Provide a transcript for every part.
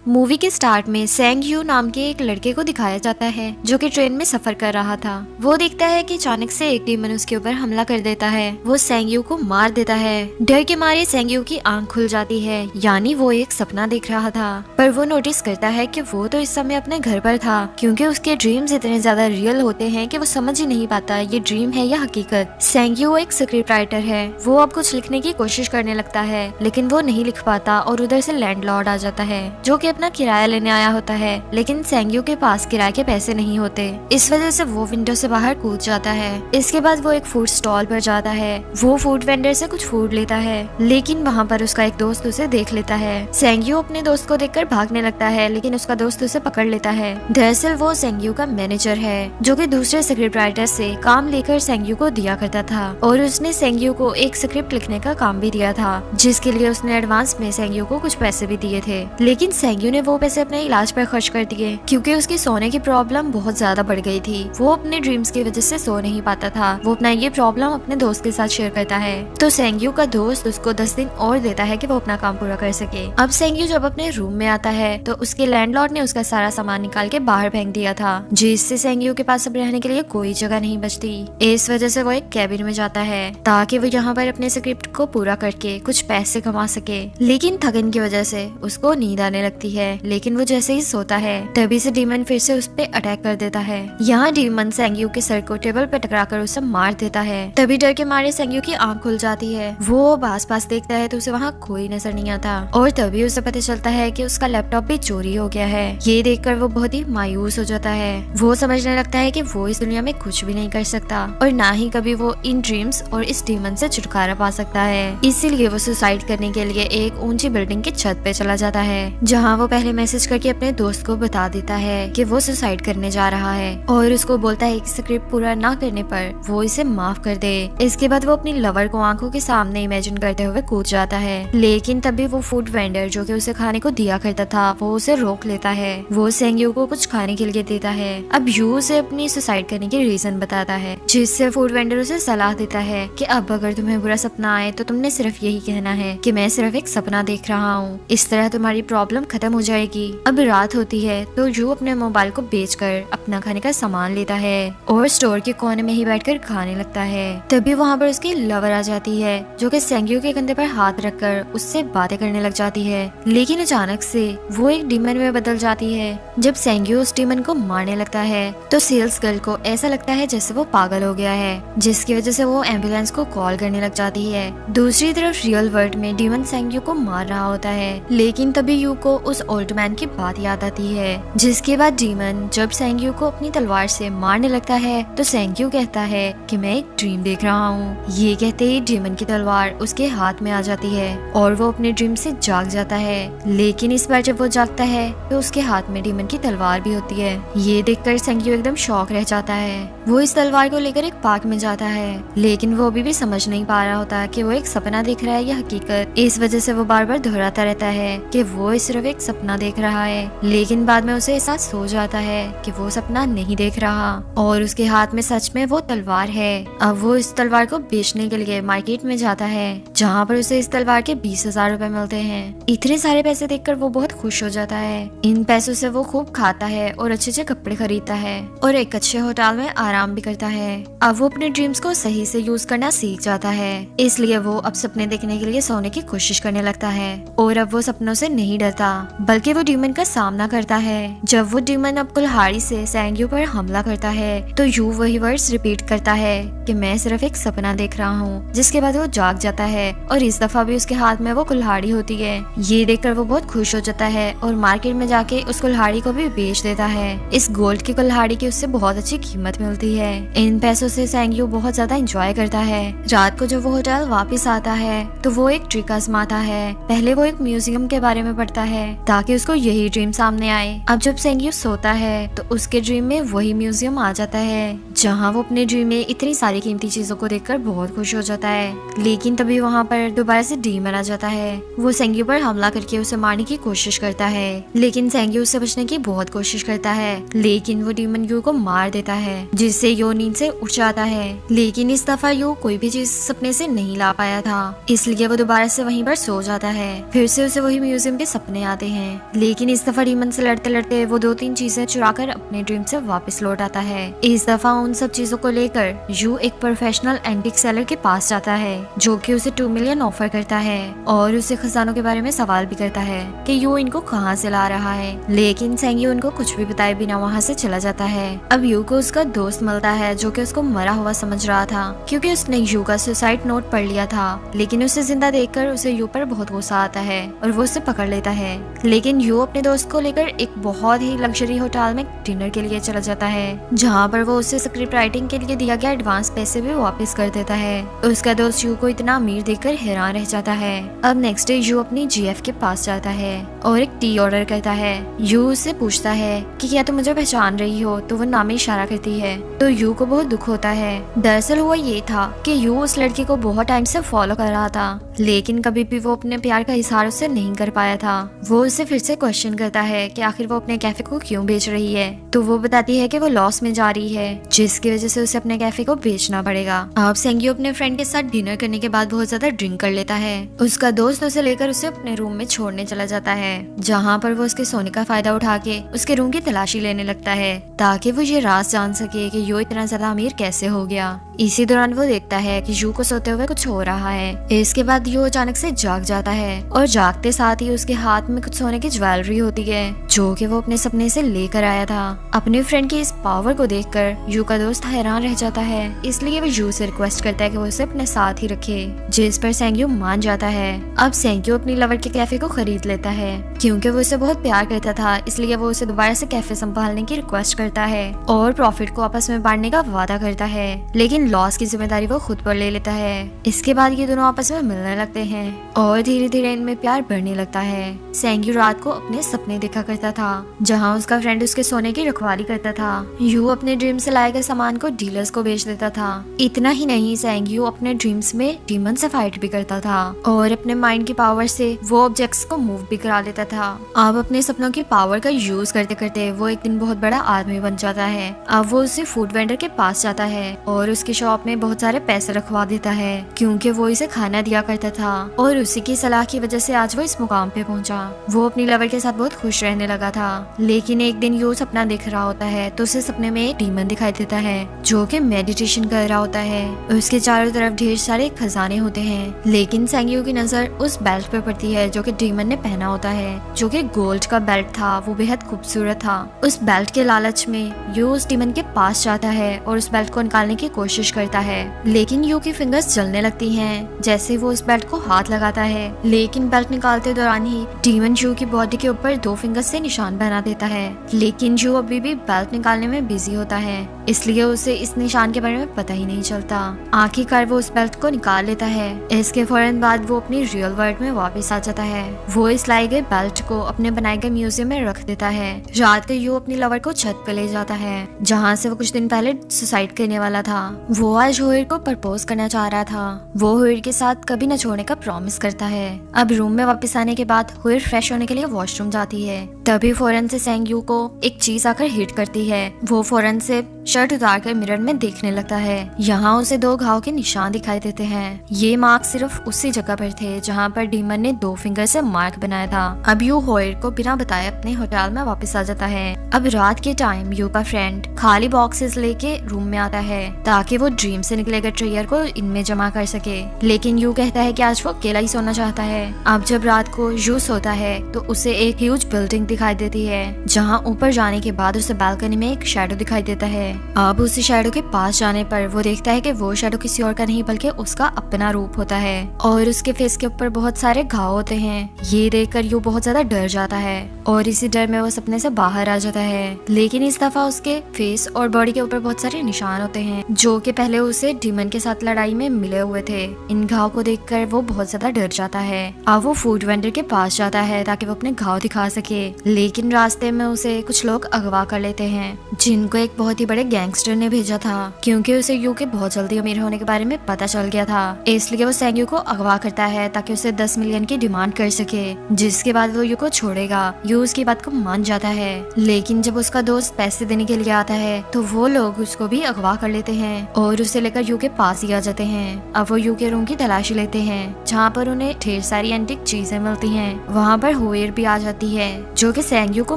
Movie के start में saying you नाम के एक लड़के को दिखाया जाता है जो कि ट्रेन में सफर कर रहा था। वो देखता है कि अचानक से एक डीमन उसके ऊपर हमला कर देता है। वो सेंग यू को मार देता है। डर के मारे सेंग यू की आंख खुल जाती है, यानी वो एक सपना देख रहा था। पर वो नोटिस करता है कि वो तो इस समय अपने घर पर था, क्योंकि उसके ड्रीम्स इतने ज्यादा रियल होते हैं कि वो समझ ही नहीं पाता ये ड्रीम है या हकीकत। सेंग यू एक स्क्रिप्ट राइटर है। वो अब कुछ लिखने की कोशिश करने लगता है, लेकिन वो नहीं लिख पाता और उधर से लैंडलॉर्ड आ जाता है जो कि अपना किराया लेने आया होता है। लेकिन सेंग यू के पास किराए के पैसे नहीं होते, इस वजह से वो विंडो से बाहर कूद जाता है। इसके बाद वो एक फूड स्टॉल पर जाता है। वो फूड वेंडर से कुछ फूड लेता है, लेकिन वहाँ पर उसका एक दोस्त उसे देख लेता है। सेंग यू अपने दोस्त को देखकर भागने लगता है, लेकिन उसका दोस्त उसे पकड़ लेता है। दरअसल वो सेंग यू का मैनेजर है, जो कि दूसरे स्क्रिप्ट राइटर से काम लेकर सेंग यू को दिया करता था, और उसने सेंग यू को एक स्क्रिप्ट लिखने का काम भी दिया था, जिसके लिए उसने एडवांस में सेंग यू को कुछ पैसे भी दिए थे। लेकिन सेंग यू ने वो पैसे अपने इलाज पर खर्च कर दिए, क्योंकि उसकी सोने की प्रॉब्लम बहुत ज्यादा बढ़ गई थी। वो अपने ड्रीम्स की वजह से सो नहीं पाता था। वो अपना ये प्रॉब्लम अपने दोस्त के साथ शेयर करता है, तो सेंग यू का दोस्त उसको 10 दिन और देता है कि वो अपना काम पूरा कर सके। अब सेंग यू जब अपने रूम में आता है तो उसके लैंडलॉर्ड ने उसका सारा सामान निकाल के बाहर फेंक दिया था, जिससे सेंग यू के पास अब रहने के लिए कोई जगह नहीं बचती। इस वजह से वो एक कैबिन में जाता है ताकि वो यहाँ पर अपने स्क्रिप्ट को पूरा करके कुछ पैसे कमा सके। लेकिन थकन की वजह से उसको नींद आने लगती है, लेकिन वो जैसे ही सोता है तभी से डीमन फिर से उस पे अटैक कर देता है। यहाँ डीमन सेंग यू के सर को टेबल पे टकराकर उसे मार देता है। तभी डर के मारे सेंग यू की आंख खुल जाती है। वो आस पास देखता है तो उसे वहाँ कोई नजर नहीं आता, और तभी उसे पता चलता है कि उसका लैपटॉप भी चोरी हो गया है। ये देखकर वो बहुत ही मायूस हो जाता है। वो समझने लगता है कि वो इस दुनिया में कुछ भी नहीं कर सकता, और ना ही कभी वो इन ड्रीम्स और इस डीमन से छुटकारा पा सकता है। इसीलिए वो सुसाइड करने के लिए एक ऊंची बिल्डिंग की छत पे चला जाता है, जहाँ वो पहले मैसेज करके अपने दोस्त को बता देता है कि वो सुसाइड करने जा रहा है, और उसको बोलता है कि स्क्रिप्ट पूरा ना करने पर वो इसे माफ कर दे। इसके बाद वो अपनी लवर को आंखों के सामने इमेजिन करते हुए कूद जाता है। लेकिन तभी वो फूड वेंडर जो कि उसे खाने को दिया करता था, वो उसे रोक लेता है। वो सेंग यू को कुछ खाने के लिए देता है। अब यू उसे अपनी सुसाइड करने की रीजन बताता है, जिससे फूड वेंडर उसे सलाह देता है कि अब अगर तुम्हें बुरा सपना आए तो तुमने सिर्फ यही कहना है कि मैं सिर्फ एक सपना देख रहा हूँ। इस तरह तुम्हारी प्रॉब्लम खत्म हो जाएगी। अब रात होती है तो यू अपने मोबाइल को बेचकर अपना खाने का सामान लेता है और स्टोर के कोने में ही बैठकर खाने लगता है। तभी वहाँ पर उसकी लवर आ जाती है, जो कि सेंग यू के कंधे पर हाथ रखकर उससे बातें करने लग जाती है। लेकिन अचानक से वो एक डीमन में बदल जाती है। जब सेंग यू उस डीमन को मारने लगता है तो सेल्स गर्ल को ऐसा लगता है जैसे वो पागल हो गया है, जिसकी वजह से वो एम्बुलेंस को कॉल करने लग जाती है। दूसरी तरफ रियल वर्ल्ड में डीमन सेंग यू को मार रहा होता है, लेकिन तभी यू को उस ओल्ड मैन की बात याद आती है। जिसके बाद डीमन जब सेंग यू को अपनी तलवार से मारने लगता है तो सेंग यू कहता है कि मैं एक ड्रीम देख रहा हूँ। ये कहते ही डीमन की तलवार उसके हाथ में आ जाती है और वो अपने ड्रीम से जाग जाता है। लेकिन इस बार जब वो जागता है तो उसके हाथ में डीमन की तलवार भी होती है। ये देखकर सेंग यू एकदम शॉक रह जाता है। वो इस तलवार को लेकर एक पार्क में जाता है, लेकिन वो अभी भी समझ नहीं पा रहा होता कि वो एक सपना देख रहा है या हकीकत। इस वजह से वो बार बार दोहराता रहता है कि वो सिर्फ एक सपना देख रहा है। लेकिन बाद में उसे एहसास हो जाता है कि वो सपना नहीं देख रहा और उसके हाथ में सच में वो तलवार है। अब वो इस तलवार को बेचने के लिए मार्केट में जाता है, जहाँ पर उसे इस तलवार के 20,000 रुपए मिलते हैं। इतने सारे पैसे देखकर वो बहुत खुश हो जाता है। इन पैसों से वो खूब खाता है और अच्छे अच्छे कपड़े खरीदता है और एक अच्छे होटल में आराम भी करता है। अब वो अपने ड्रीम्स को सही से यूज करना सीख जाता है, इसलिए वो अब सपने देखने के लिए सोने की कोशिश करने लगता है। और अब वो सपनों से नहीं डरता, बल्कि वो डीमन का सामना करता है। जब वो डीमन अब कुल्हाड़ी से सेंग यू पर हमला करता है तो यू वही वर्ड्स रिपीट करता है कि मैं सिर्फ एक सपना देख रहा हूँ। जिसके बाद वो जाग जाता है और इस दफा भी उसके हाथ में वो कुल्हाड़ी होती है। ये देखकर वो बहुत खुश हो जाता है और मार्केट में जाके उस कुल्हाड़ी को भी बेच देता है। इस गोल्ड की कुल्हाड़ी की उससे बहुत अच्छी कीमत मिलती है। इन पैसों से सेंग यू बहुत ज्यादा एंजॉय करता है। रात को जब वो होटल वापस आता है तो वो एक ट्रिक आजमाता है। पहले वो एक म्यूजियम के बारे में पढ़ता है ताकि उसको यही ड्रीम सामने आए। अब जब सेंग यू सोता है तो उसके ड्रीम में वही म्यूजियम आ जाता है, जहाँ वो अपने ड्रीम में इतनी सारी कीमती चीजों को देखकर बहुत खुश हो जाता है। लेकिन तभी वहाँ पर दोबारा से डीमन आ जाता है। वो सेंग यू पर हमला करके उसे मारने की कोशिश करता है, लेकिन सेंग यू उससे बचने की बहुत कोशिश करता है। लेकिन वो डीमन यू को मार देता है, जिससे यू नींद से उठ जाता है। लेकिन इस दफा यू कोई भी चीज सपने से नहीं ला पाया था, इसलिए वो दोबारा से वहीं पर सो जाता है। फिर से उसे वही म्यूजियम के सपने आते हैं। लेकिन इस दफा डीमन से लड़ते लड़ते वो 2-3 चीजें चुराकर अपने ड्रीम से वापस लौट आता है। इस दफा उन सब चीजों को लेकर यू एक प्रोफेशनल एंटिक सेलर के पास जाता है जो कि उसे 2 मिलियन ऑफर करता है और उसे खजानों के बारे में सवाल भी करता है कि यू इनको कहाँ से ला रहा है। लेकिन सेंग्यू उनको कुछ भी बताए बिना वहाँ से चला जाता है। अब यू को उसका दोस्त मिलता है जो कि उसको मरा हुआ समझ रहा था क्योंकि उसने यू का सुसाइड नोट पढ़ लिया था। लेकिन उसे जिंदा देखकर उसे यू पर बहुत गुस्सा आता है और वो उसे पकड़ लेता है। लेकिन यू अपने दोस्त को लेकर एक बहुत ही लग्जरी होटल में डिनर के लिए चला जाता है जहाँ पर वो उसे स्क्रिप्ट राइटिंग के लिए दिया गया एडवांस पैसे भी वापस कर देता है। उसका दोस्त यू को इतना अमीर देखकर हैरान रह जाता है। अब नेक्स्ट डे यू अपनी जीएफ के पास जाता है और एक टी ऑर्डर करता है। यू उससे पूछता है कि क्या तुम मुझे पहचान रही हो, तो वो नाम में इशारा करती है। तो यू को बहुत दुख होता है। दरअसल हुआ ये था कि यू उस लड़की को बहुत टाइम से फॉलो कर रहा था लेकिन कभी भी वो अपने प्यार का इजहार उससे नहीं कर पाया था। वो उससे फिर से क्वेश्चन करता है कि आखिर वो अपने कैफे को क्यों बेच रही है। तो वो बताती है कि वो लॉस में जा रही है जिसकी वजह से उसे अपने कैफे को बेचना पड़ेगा। अब सेंग्यू अपने फ्रेंड के साथ डिनर करने के बाद बहुत ज्यादा ड्रिंक कर लेता है। उसका दोस्त उसे लेकर उसे अपने रूम में छोड़ने चला जाता है जहाँ पर वो उसके सोने का फायदा उठा के उसके रूम की तलाशी लेने लगता है ताकि वो ये राज जान सके कि यू इतना ज्यादा अमीर कैसे हो गया। इसी दौरान वो देखता है कि यू को सोते हुए कुछ हो रहा है। इसके बाद यू अचानक से जाग जाता है और जागते साथ ही उसके हाथ में कुछ सोने की ज्वेलरी होती है जो कि वो अपने सपने से लेकर आया था। अपने फ्रेंड की इस पावर को देखकर यू का दोस्त हैरान रह जाता है, इसलिए वो यू से रिक्वेस्ट करता है कि वो उसे अपने साथ ही रखे, जिस पर सेंग्यू मान जाता है। अब सेंग्यू अपनी लवर के कैफे को खरीद लेता है क्योंकि वो उसे बहुत प्यार करता था, इसलिए वो उसे दोबारा से कैफे संभालने की रिक्वेस्ट करता है और प्रॉफिट को आपस में बांटने का वादा करता है। लेकिन लॉस की जिम्मेदारी वो खुद पर ले लेता है। इसके बाद ये दोनों आपस में मिलने लगते हैं और धीरे धीरे इनमें प्यार बढ़ने लगता है। सेंग्यू रात को अपने सपने देखा करता था जहाँ उसका फ्रेंड उसके सोने की रखवाली करता था। यू अपने ड्रीम से लाए गए सामान को डीलर्स को बेच देता था। इतना ही नहीं, सेंग्यू अपने ड्रीम्स में डीमन से फाइट भी करता था और अपने माइंड की पावर से वो ऑब्जेक्ट्स को मूव भी करा लेता था। अब अपने सपनों की पावर का यूज करते करते वो एक दिन बहुत बड़ा आदमी बन जाता है। अब वो उसी फूड वेंडर के पास जाता है और उसकी शॉप में बहुत सारे पैसे रखवा देता है क्योंकि वो इसे खाना दिया करता था और उसी की सलाह की वजह से आज वो इस मुकाम पे पहुंचा। वो अपनी लवर के साथ बहुत खुश रहने लगा था। लेकिन एक दिन यू सपना देख रहा होता है तो उसे सपने में एक डीमन दिखाई देता है जो कि मेडिटेशन कर रहा होता है। उसके चारों तरफ ढेर सारे खजाने होते हैं। लेकिन सेंग्यू की नजर उस बेल्ट पर पड़ती है जो कि डीमन ने पहना होता है, जो कि गोल्ड का बेल्ट था। वो बेहद खूबसूरत था। उस बेल्ट के लालच में यू उस डीमन के पास जाता है और उस बेल्ट को निकालने की कोशिश करता है। लेकिन यू की फिंगर्स जलने लगती हैं जैसे वो उस बेल्ट को हाथ लगाता है। लेकिन बेल्ट निकालते दौरान ही डीमन यू की बॉडी के ऊपर 2 फिंगर्स से निशान बना देता है। लेकिन यू अभी भी बेल्ट निकालने में बिजी होता है, इसलिए उसे इस निशान के बारे में पता ही नहीं चलता। आखिरकार वो उस बेल्ट को निकाल लेता है। इसके फौरन बाद वो अपनी रियल वर्ल्ड में वापस आ जाता है। वो इस लाई गए बेल्ट को अपने बनाए गए म्यूजियम में रख देता है। रात को यू अपनी लवर को छत पे ले जाता है जहाँ से वो कुछ दिन पहले सुसाइड करने वाला था। वो आज होयर को प्रपोज करना चाह रहा था। वो होयर के साथ कभी न छोड़ने का प्रॉमिस करता है। अब रूम में वापस आने के बाद होयर फ्रेश होने के लिए वॉशरूम जाती है। तभी फौरन से सेंग्यू को एक चीज आकर हिट करती है। वो फौरन से शर्ट उतारकर मिरर में देखने लगता है। यहाँ उसे 2 घाव के निशान दिखाई देते हैं। ये मार्क सिर्फ उसी जगह पर थे जहाँ पर डीमन ने 2 फिंगर से मार्क बनाया था। अब यू होयर को बिना बताए अपने होटल में वापस आ जाता है। अब रात के टाइम यू का फ्रेंड खाली बॉक्सेस लेके रूम में आता है ताकि वो ड्रीम से निकले गए ट्रेयर को इनमें जमा कर सके। लेकिन यू कहता है कि आज वो अकेला ही सोना चाहता है। अब जब रात को यू सोता है तो उसे एक ह्यूज बिल्डिंग दिखाई देती है जहाँ ऊपर जाने के बाद उसे बालकनी में एक शैडो दिखाई देता है। अब उसी शैडो के पास जाने पर वो देखता है कि वो शैडो किसी और का नहीं बल्कि उसका अपना रूप होता है और उसके फेस के ऊपर बहुत सारे घाव होते हैं। ये देखकर यू बहुत ज्यादा डर जाता है और इसी डर में वो सपने से बाहर आ जाता है। लेकिन इस दफा उसके फेस और बॉडी के ऊपर बहुत सारे निशान होते हैं जो कि पहले उसे डीमन के साथ लड़ाई में मिले हुए थे। इन घाव को देखकर वो बहुत ज्यादा डर जाता है। अब वो फूड वेंडर के पास जाता है ताकि वो अपने घाव दिखा सके। लेकिन रास्ते में उसे कुछ लोग अगवा कर लेते हैं जिनको एक बहुत ही बड़े एक गैंगस्टर ने भेजा था, क्योंकि उसे यू के बहुत जल्दी अमीर होने के बारे में पता चल गया था। इसलिए वो सेंग यू को अगवा करता है ताकि उसे 10 मिलियन की डिमांड कर सके, जिसके बाद वो यू को छोड़ेगा। यू उसकी बात को मान जाता है, लेकिन जब उसका दोस्त पैसे देने के लिए आता है तो वो लोग उसको भी अगवा कर लेते हैं और उसे लेकर यू के पास ही आ जाते हैं। अब वो यू के रूम की तलाशी लेते हैं, जहाँ पर उन्हें ढेर सारी एंटिक चीजें मिलती हैं। वहाँ पर हुएर भी आ जाती है, जो कि सेंग यू को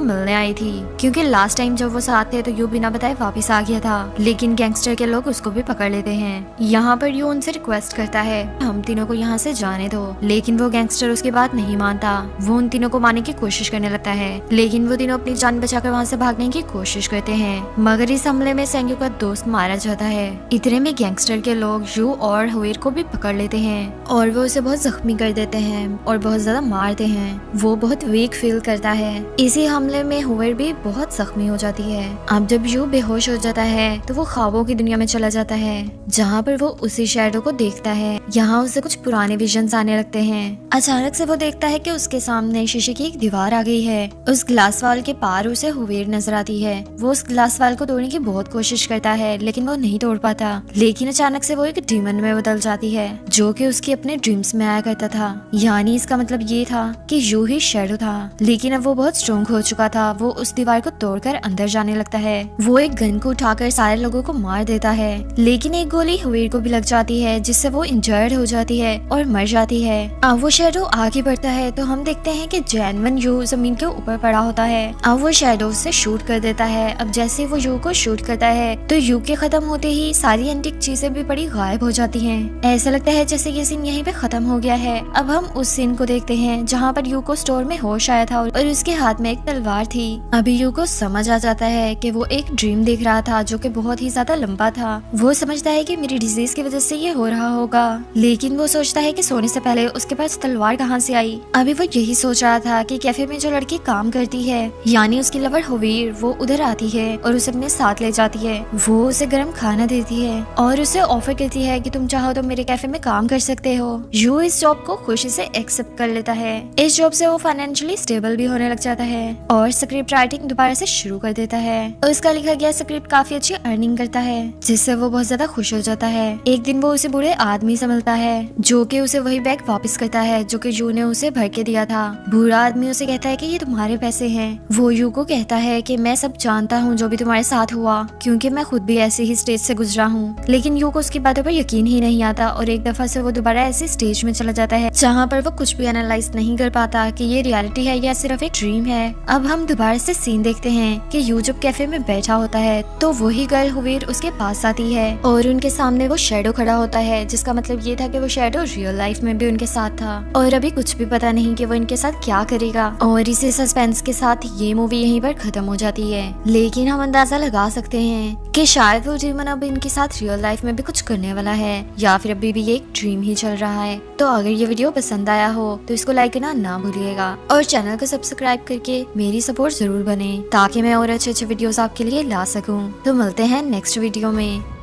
मिलने आई थी, क्योंकि लास्ट टाइम जब वो साथ थे तो यू बिना बताए वापस आ गया था, लेकिन गैंगस्टर के लोग उसको भी पकड़ लेते हैं। यहाँ पर यू उनसे रिक्वेस्ट करता है हम तीनों को यहाँ से जाने दो, लेकिन वो गैंगस्टर उसकी बात नहीं मानता। वो उन तीनों को मारने की कोशिश करने लगता है, लेकिन वो तीनों अपनी जान बचाकर वहाँ से भागने की कोशिश करते हैं, मगर इस हमले में सेंग यू का दोस्त मारा जाता है। इतने में गैंगस्टर के लोग यू और हुएर को भी पकड़ लेते हैं और वो उसे बहुत जख्मी कर देते हैं और बहुत ज्यादा मारते हैं। वो बहुत वीक फील करता है। इसी हमले में हुएर भी बहुत जख्मी हो जाती है। अब जब यू बेहोश हो जाता है तो वो ख्वाबों की दुनिया में चला जाता है, जहाँ पर वो उसी शैडो को देखता है। यहाँ उसे कुछ पुराने विजन्स आने लगते हैं। अचानक से वो देखता है कि उसके सामने शीशे की एक दीवार आ गई है। उस ग्लास वाल के पार उसे हुएर नजर आती है। वो उस ग्लास वाल को तोड़ने की बहुत कोशिश करता है, लेकिन वो नहीं तोड़ पाता। लेकिन अचानक से वो एक डीमन में बदल जाती है, जो कि उसके अपने ड्रीम्स में आया करता था। यानी इसका मतलब ये था कि यू ही शैडो था, लेकिन अब वो बहुत स्ट्रॉन्ग हो चुका था। वो उस दीवार को तोड़कर अंदर जाने लगता है। वो एक गन को उठाकर सारे लोगों को मार देता है, लेकिन एक गोली हुएर को भी लग जाती है, जिससे वो इंजर्ड हो जाती है और मर जाती है। अब वो शैडो आगे बढ़ता है तो हम देखते हैं कि जेनवन यू जमीन के ऊपर पड़ा होता है। अब वो शैडो से शूट कर देता है। अब जैसे वो यू को शूट करता है तो यू के खत्म होते ही सारी एंटिक चीजें भी बड़ी गायब हो जाती हैं। ऐसा लगता है जैसे ये सीन यहीं पे खत्म हो गया है। अब हम उस सीन को देखते हैं जहाँ पर यू को स्टोर में होश आया था और उसके हाथ में एक तलवार थी। अभी यू को समझ आ जाता है कि वो एक ड्रीम देख रहा था, जो कि बहुत ही ज्यादा लंबा था। वो समझता है कि मेरी डिजीज की वजह से ये हो रहा होगा, लेकिन वो सोचता है कि सोने से पहले उसके पास तलवार कहाँ से आई। अभी वो यही सोच रहा था कि कैफे में जो लड़की काम करती है, यानी उसकी लवर हुएर, वो उधर आती है और उसे अपने साथ ले जाती है। वो उसे गर्म खाना देती है और उसे ऑफर करती है कि तुम चाहो तो मेरे कैफे में काम कर सकते हो। यू इस जॉब को खुशी से एक्सेप्ट कर लेता है। इस जॉब से वो फाइनेंशियली स्टेबल भी होने लग जाता है और स्क्रिप्ट राइटिंग दोबारा से शुरू कर देता है। उसका लिखा गया स्क्रिप्ट काफी अच्छी अर्निंग करता है, जिससे वो बहुत ज्यादा खुश हो जाता है। एक दिन वो उसे बूढ़े आदमी से मिलता है, जो कि उसे वही बैग वापस करता है जो कि यू ने उसे भर के दिया था। बूढ़ा आदमी उसे कहता है कि ये तुम्हारे पैसे हैं। वो यू को कहता है कि मैं सब जानता हूँ जो भी तुम्हारे साथ हुआ, क्योंकि मैं खुद भी ऐसे ही स्टेज से गुजरा हूँ। लेकिन यू को उसकी बातों पर यकीन ही नहीं आता और एक दफा से वो दोबारा ऐसे स्टेज में चला जाता है जहाँ पर वो कुछ भी एनालाइज नहीं कर पाता कि ये रियलिटी है या सिर्फ एक ड्रीम है। अब हम दोबारा से सीन देखते हैं कि यू जब कैफे में बैठा होता है तो वही गर्ल हुएर उसके पास आती है और उनके सामने वो शैडो खड़ा होता है, जिसका मतलब ये था कि वो शैडो रियल लाइफ में भी उनके साथ था और अभी कुछ भी पता नहीं कि वो इनके साथ क्या करेगा। और इसी सस्पेंस के साथ ये मूवी यहीं पर खत्म हो जाती है, लेकिन हम अंदाजा लगा सकते हैं कि शायद वो डीमन अब इनके साथ रियल लाइफ में भी कुछ करने वाला है या फिर अभी भी ये एक ड्रीम ही चल रहा है। तो अगर ये वीडियो पसंद आया हो तो इसको लाइक करना ना भूलिएगा और चैनल को सब्सक्राइब करके मेरी सपोर्ट जरूर बने, ताकि मैं और अच्छे अच्छे वीडियोस आपके लिए ला सकूं। तो मिलते हैं नेक्स्ट वीडियो में।